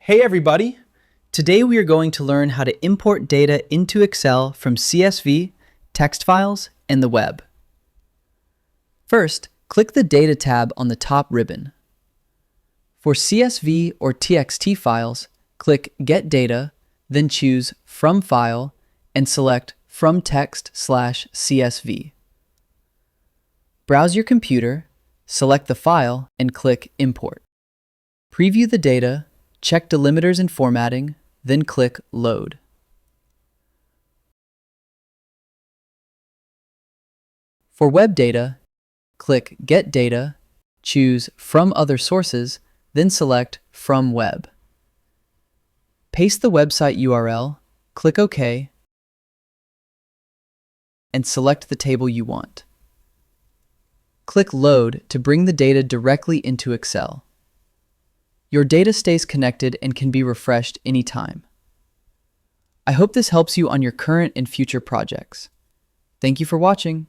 Hey everybody! Today we are going to learn how to import data into Excel from CSV, text files, and the web. First, click the Data tab on the top ribbon. For CSV or TXT files, click Get Data, then choose From File and select From Text/CSV. Browse your computer, select the file, and click Import. Preview the data, check delimiters and formatting, then click Load. For web data, click Get Data, choose From Other Sources, then select From Web. Paste the website URL, click OK, and select the table you want. Click Load to bring the data directly into Excel. Your data stays connected and can be refreshed anytime. I hope this helps you on your current and future projects. Thank you for watching.